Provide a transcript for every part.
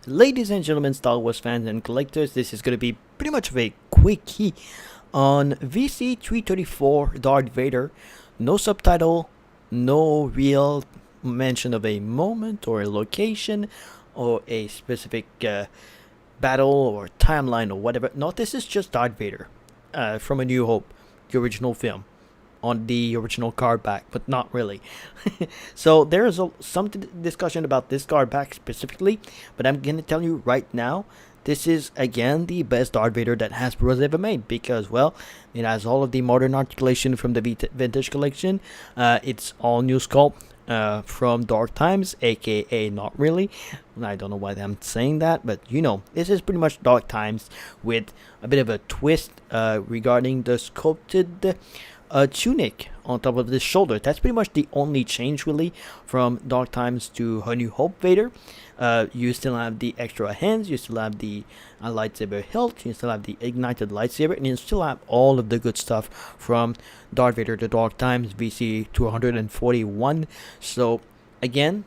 Ladies and gentlemen, Star Wars fans and collectors, this is going to be pretty much of a quickie on VC334 Darth Vader. No subtitle, no real mention of a moment or a location or a specific battle or timeline or whatever. No, this is just Darth Vader from A New Hope, the original film, on the original card back, but not really. So there is some discussion about this card back specifically, but I'm gonna tell you right now, this is again the best Darth Vader that Hasbro has ever made because, well, it has all of the modern articulation from the vintage collection. It's all new sculpt from Dark Times, aka not really. I don't know why I'm saying that, but you know, this is pretty much Dark Times with a bit of a twist regarding the sculpted tunic on top of the shoulder. That's pretty much the only change really from Dark Times to A New Hope Vader. You still have the extra hands, you still have the lightsaber hilt, you still have the ignited lightsaber, and you still have all of the good stuff from Darth Vader to Dark Times VC241. So again,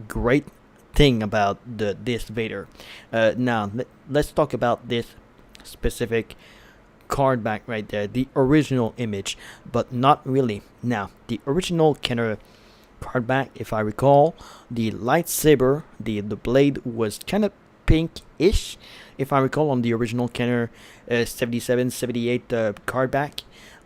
great thing about this Vader. Now let's talk about this specific card back right there, the original image, but not really. Now the original Kenner card back, if I recall, the lightsaber, the blade was kind of pink-ish, if I recall, on the original Kenner 77 78 card back.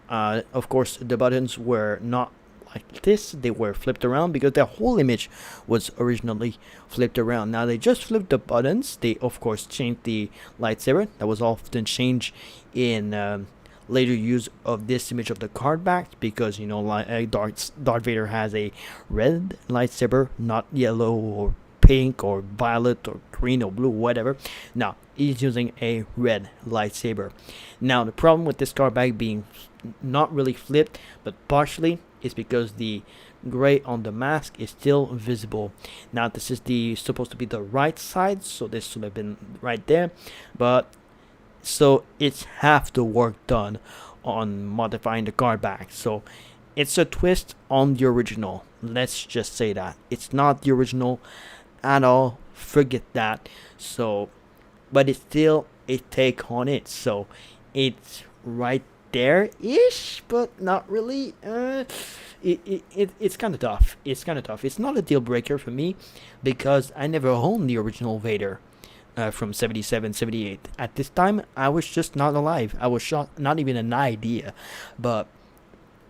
Of course the buttons were not like this, they were flipped around because the whole image was originally flipped around. Now they just flipped the buttons. They of course changed the lightsaber. That was often changed in later use of this image of the card back because, you know, Darth Vader has a red lightsaber, not yellow or pink or violet or green or blue, whatever. Now he's using a red lightsaber. Now the problem with this card back being not really flipped but partially is because the gray on the mask is still visible. Now this is supposed to be the right side, so this should have been right there, but so it's half the work done on modifying the card back. So it's a twist on the original. Let's just say that it's not the original at all. Forget that. So, but it's still a take on it. So it's right there-ish, but not really. It's kind of tough. It's kind of tough. It's not a deal breaker for me because I never owned the original Vader from 77, 78. At this time, I was just not alive. I was shot, not even an idea. But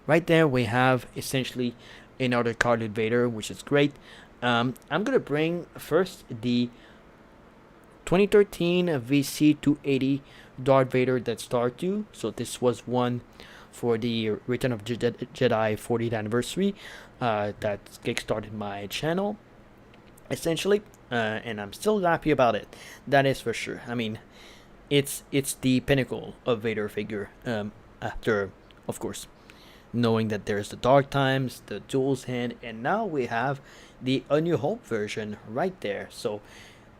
right there, we have essentially another carded Vader, which is great. I'm gonna bring first the 2013 VC280 Darth Vader that Star 2. So this was one for the Return of Jedi 40th anniversary that kickstarted my channel, essentially, and I'm still happy about it. That is for sure. I mean, it's the pinnacle of Vader figure. After, of course, knowing that there's the Dark Times, the Duel's Hand, and now we have the A New Hope version right there. So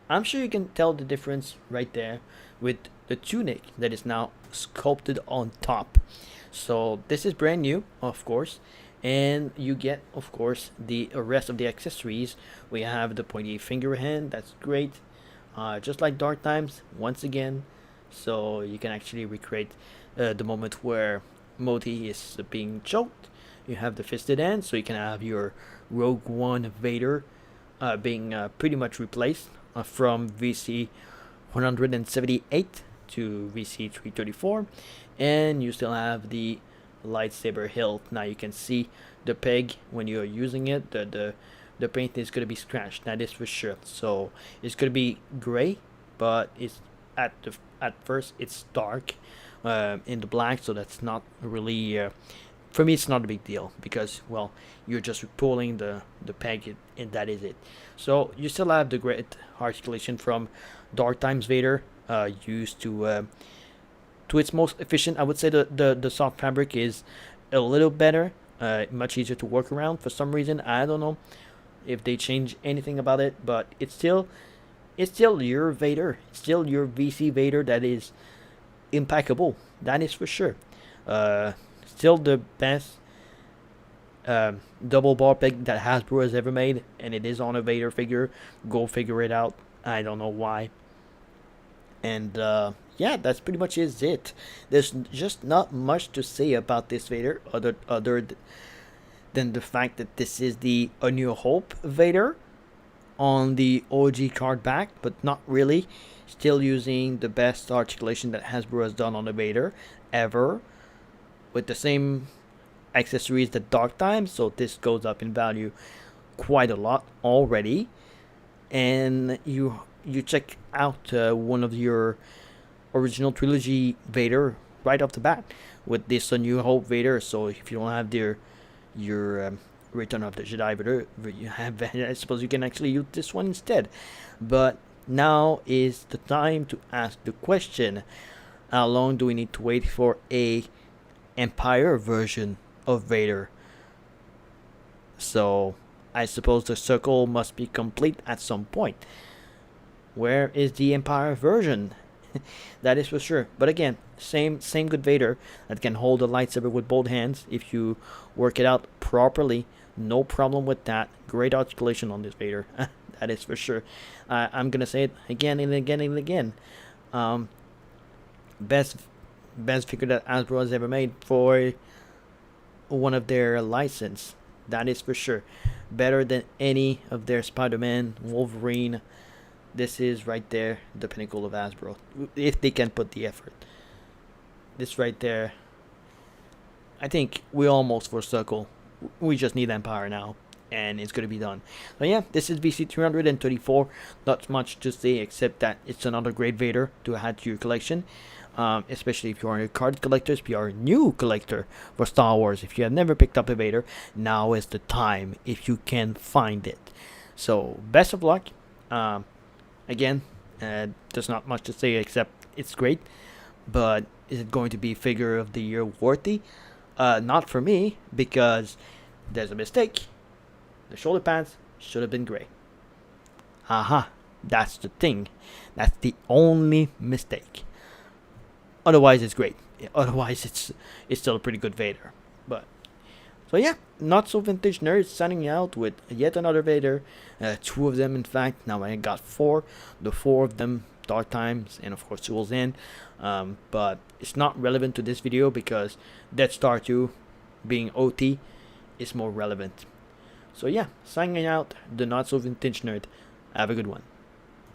I'm sure you can tell the difference right there with the tunic that is now sculpted on top. So this is brand new, of course, and you get, of course, the rest of the accessories. We have the pointy finger hand. That's great, just like Dark Times once again. So you can actually recreate the moment where Moti is being choked. You have the fisted hand, so you can have your Rogue One Vader being pretty much replaced from VC 178 to VC 334, and you still have the lightsaber hilt. Now you can see the peg when you're using it. The paint is going to be scratched, that is for sure. So it's going to be gray, but it's at first it's dark in the black, so that's not really for me it's not a big deal because, well, you're just pulling the peg and that is it. So you still have the great articulation from Dark Times Vader, used to its most efficient. I would say the soft fabric is a little better, much easier to work around for some reason. I don't know if they change anything about it, but it's still your Vader. It's still your VC Vader that is impeccable. That is for sure. Still the best double bar peg that Hasbro has ever made, and it is on a Vader figure. Go figure it out. I don't know why. And yeah, that's pretty much is it. There's just not much to say about this Vader other than the fact that this is the A New Hope Vader on the OG card back, but not really. Still using the best articulation that Hasbro has done on the Vader ever, with the same accessories that Dark Times, so this goes up in value quite a lot already. And you check out one of your original trilogy Vader right off the bat with this A New Hope Vader. So if you don't have your Return of the Jedi Vader, you have, I suppose you can actually use this one instead. But now is the time to ask the question: how long do we need to wait for a Empire version of Vader? So I suppose the circle must be complete at some point. Where is the Empire version? That is for sure. But again, same good Vader that can hold a lightsaber with both hands if you work it out properly. No problem with that. Great articulation on this Vader. That is for sure. I'm gonna say it again and again and again. Best figure that Hasbro has ever made for one of their license. That is for sure. Better than any of their Spider-Man, Wolverine. This is right there the pinnacle of Hasbro, if they can put the effort. This right there, I think we almost for circle. We just need Empire now, and it's gonna be done. So yeah, this is VC334. Not much to say except that it's another great Vader to add to your collection. Especially if you are a card collector, if you are a new collector for Star Wars, if you have never picked up a Vader, now is the time if you can find it. So best of luck. Again, there's not much to say except it's great, but is it going to be figure of the year worthy? Not for me, because there's a mistake. The shoulder pads should have been gray. Aha, that's the thing. That's the only mistake. Otherwise, it's great. Otherwise, it's still a pretty good Vader. But so yeah, not so vintage nerds signing out with yet another Vader. 2 of them, in fact. Now I got 4. The 4 of them Dark Times, and of course Duel's End. But it's not relevant to this video because Death Star 2 being OT is more relevant. So yeah, signing out, the not so vintage nerd. Have a good one.